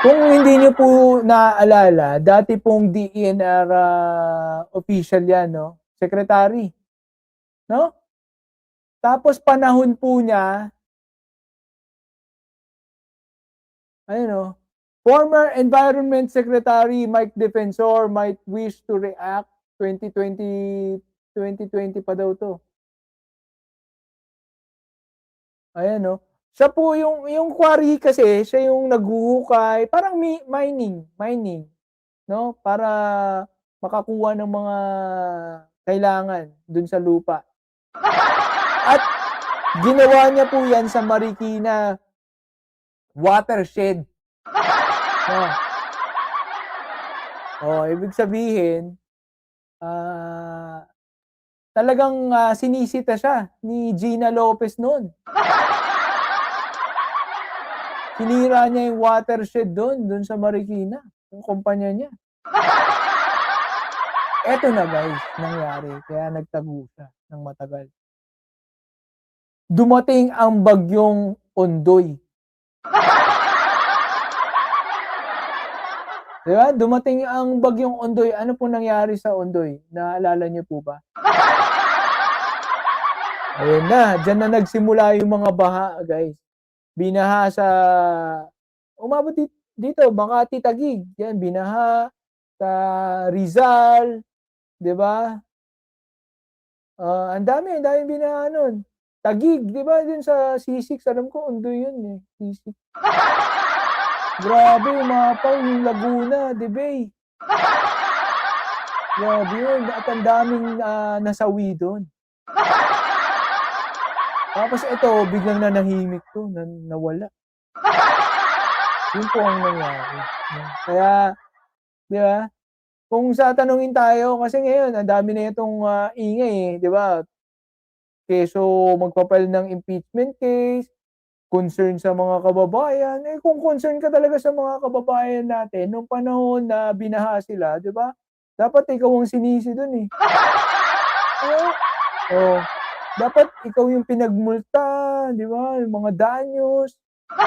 Kung hindi niyo po naaalala, dati pong DENR, official 'yan 'no, secretary, 'no? Tapos panahon po niya, ayun oh, former Environment Secretary Mike Defensor might wish to react 2020 2020 pa daw 'to. Ayan 'no. Siya po yung quarry kasi siya yung naghuhukay, parang mining 'no, para makakuha ng mga kailangan dun sa lupa. At ginawa niya po 'yan sa Marikina watershed, 'no. Oh, ibig sabihin, ah, talagang, sinisita siya ni Gina Lopez no'n. Sinira niya yung watershed dun sa Marikina, yung kumpanya niya. Eto na guys, nangyari kaya nagtago siya ng matagal. Dumating ang bagyong Ondoy, 'di ba? Dumating ang bagyong Ondoy, ano po nangyari sa Ondoy, naalala niyo po ba? Ayun na, diyan na nagsimula yung mga baha guys. Binaha sa umabot dito Makati, Taguig, 'yan binaha, sa Rizal, 'di ba? Ang daming binaha nun. Taguig, 'di ba dun sa C6 alam ko Ondoy yun, eh, C6. Grabe umapaw yung Laguna, Debay. Grabe yun at ang daming, nasawi dun. Tapos ito biglang nanahimik 'to, nawala. Yun po ang nangyari, no. Kaya 'di ba, kung tatanungin tayo kasi ngayon ang dami na itong, ingay, eh, 'di ba? Keso magpa-file ng impeachment case, concern sa mga kababayan. Eh, kung concern ka talaga sa mga kababayan natin nung panahon na binaha sila, 'di ba? Dapat ikaw ang sinisi dun, eh. Oo, oh, dapat ikaw yung pinagmulta, 'di ba, yung mga danyos. Oh,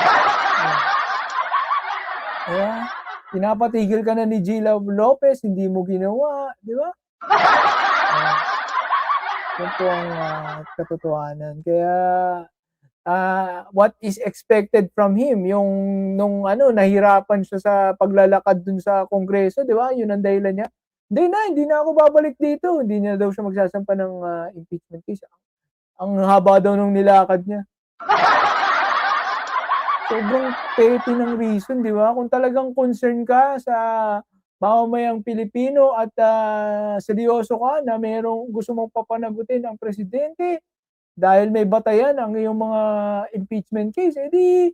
'di ba? Pinapatigil ka na ni Gila Lopez, hindi mo ginawa, 'di ba? Oh, yun po ang, katotohanan. Kaya what is expected from him yung nung ano nahirapan siya sa paglalakad dun sa Kongreso 'di ba, yun ang dahilan niya, hindi na ako babalik dito." Hindi na daw siya magsasampa ng, impeachment case. Ang haba daw nung nilakad niya. Sobrang petty ng reason 'di ba? Kung talagang concern ka sa mamamayang Pilipino at, seryoso ka na merong gusto mong papanagutin ang presidente, dahil may batayan ang iyong mga impeachment case, eh, di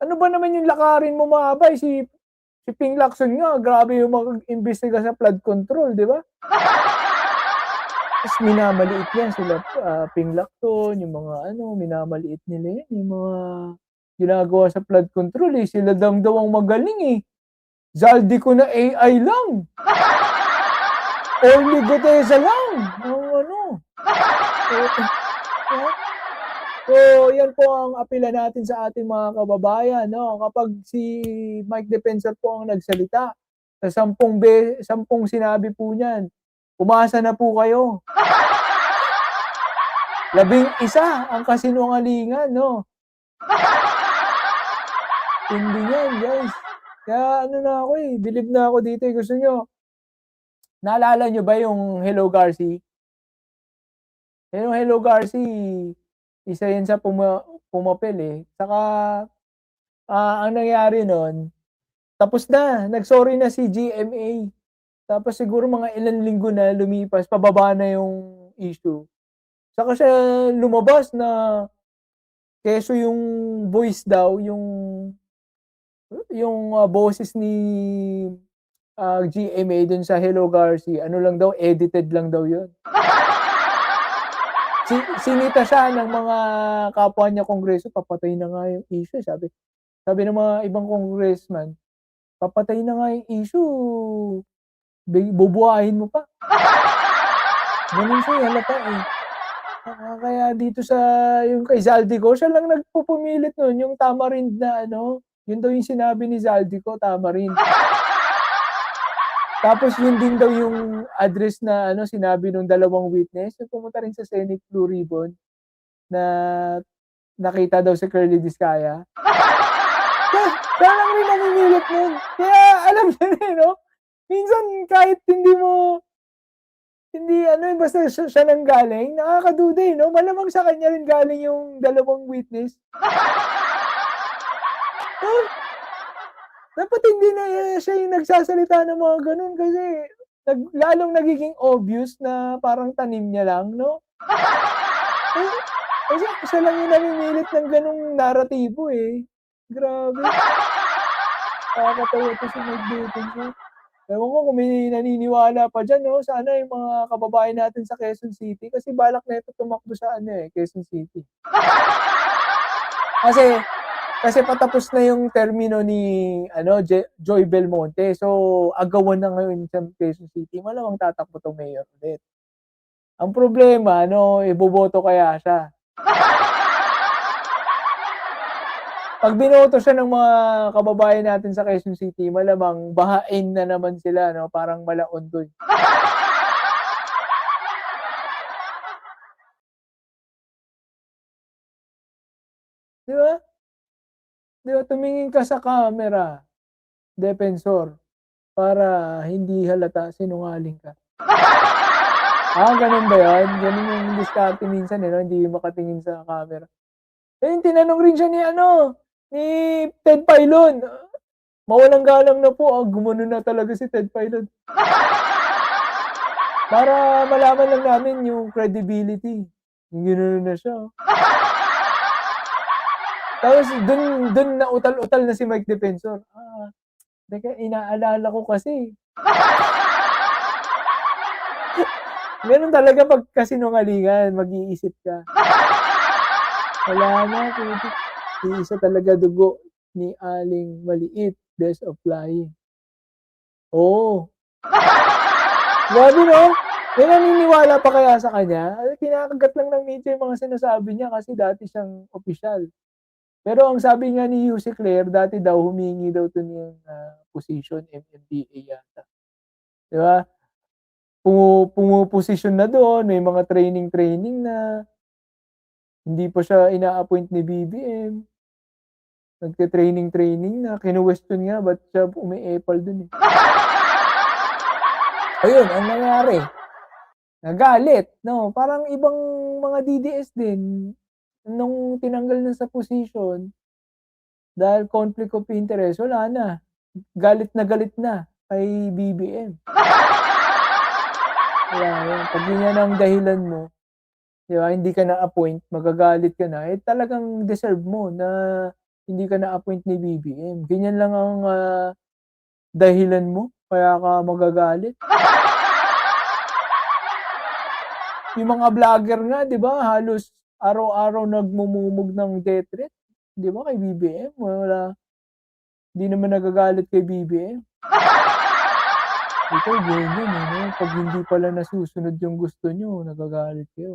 ano ba naman yung lakarin mo maabay si Ping Lacson nga grabe yung mag-imbestiga sa flood control, 'di ba? Ta's minamaliit niya sila, Ping Lacson, yung mga ano, minamaliit nila yan, yung mga ginagawa sa flood control, eh, sila lang daw ang magaling, eh. Zaldico na AI lang, Orly Gutesa lang ang ano, eh, so, yan po ang apela natin sa ating mga kababayan 'no, kapag si Mike Defensor po ang nagsalita, sa 10 sinabi po niyan, umasa na po kayo. 11 ang kasinungalingan 'no, tindi niyan guys. Kaya ano na ako, eh, bilib na ako dito, eh. Gusto niyo naalala niyo ba yung Hello Garci? Yung Hello Garci, isa yan sa pumapel, eh. Saka, ang nangyari nun, tapos na, nag-sorry na si GMA. Tapos siguro mga ilang linggo na lumipas, pababa na yung issue. Saka siya lumabas na keso yung voice daw, yung, boses ni, GMA dun sa Hello Garci, ano lang daw, edited lang daw yun. Sinita siya ng mga kapwa niya Kongreso, papatay na nga yung issue, sabi sabi ng mga ibang congressman, "Papatay na nga yung issue, bubuhayin mo pa." Gano'n siya, eh, halata, eh. Kaya dito sa yung kay Zaldico, siya lang nagpupumilit nun, yung tamarind na ano, Yun daw yung sinabi ni Zaldico, tama rin. Tapos yun din daw yung address na ano, sinabi nung dalawang witness, yung pumunta rin sa Senate Blue Ribbon na nakita daw si Curly Discaya. Siya lang rin namimilit nun. Kaya alam niyo na eh, 'no? Minsan kahit hindi ano, eh, basta siya nanggaling, nakakaduda, eh, 'no? Malamang sa kanya rin galing yung dalawang witness. Oh, dapat hindi na siya yung nagsasalita ng mga gano'n kasi lalong nagiging obvious na parang tanim niya lang, 'no? Eh, kasi siya lang yung namimilit ng gano'ng naratibo, eh. Grabe, nakakatawa 'to si Mike Dutton. Ewan ko kung may naniniwala pa diyan 'no, sana yung mga kababayan natin sa Quezon City kasi balak nito tumakbo sa ano, eh, Quezon City. Kasi kasi patapos na yung termino ni ano, Joy Belmonte. So, agawan na ngayon sa Quezon City, malamang tatakbo 'tong mayor ulit. Ang problema ano, iboboto kaya siya? 'Pag binoto siya ng mga kababayan natin sa Quezon City, malamang bahain na naman sila 'no, parang Malaondoy. 'Di ba? 'Di ba tumingin ka sa camera, Depensor, para hindi halata sinungaling ka. Gano'n ba 'yun? Gano'n yung diskarte minsan, eh, 'no, hindi makatingin sa camera. Eh, tinanong rin siya ni ano, ni Ted Filon. Mawalang galang na po, gumanon na talaga si Ted Filon. Para malaman lang namin yung credibility. Ginanon na siya, oh. Tapos dun nautal-utal na si Mike Defensor. Teka, inaalala ko kasi. Gano'n talaga pagka sinungalingan, mag-iisip ka. Wala na, putik. Iisa talaga dugo ni Aling Maliit, Best of Flying. Oo. Grabe 'no? May naniniwala pa kaya sa kanya? Kinakagat lang ng media yung mga sinasabi niya kasi dati siyang opisyal. Pero ang sabi nga ni Yuse Claire, dati daw humingi daw 'to ng, posisyon, MMDA yata, 'di ba? Pumuposisyon na doon, may mga training na, hindi pa siya ina-appoint ni BBM. Nagte-training na, kinu-question nga ba't siya umeepal dun, eh. Ayun, ang nangyari, nagalit 'no, parang ibang mga DDS din nung tinanggal na sa posisyon dahil conflict of interest, wala na, galit na kay BBM. Wala yan, 'pag yan ang dahilan mo, 'di ba, hindi ka na-appoint, magagalit ka na, eh, talagang deserve mo na hindi ka na-appoint ni BBM. Ganyan lang ang, dahilan mo kaya ka magagalit. Yung mga vlogger nga 'di ba, halos araw-araw nagmumumog ng death threat, 'di ba, kay BBM. Hindi naman nagagalit kay BBM. Ikaw ganyan, eh, 'no, 'pag hindi pala nasusunod yung gusto niyo, nagagalit kayo.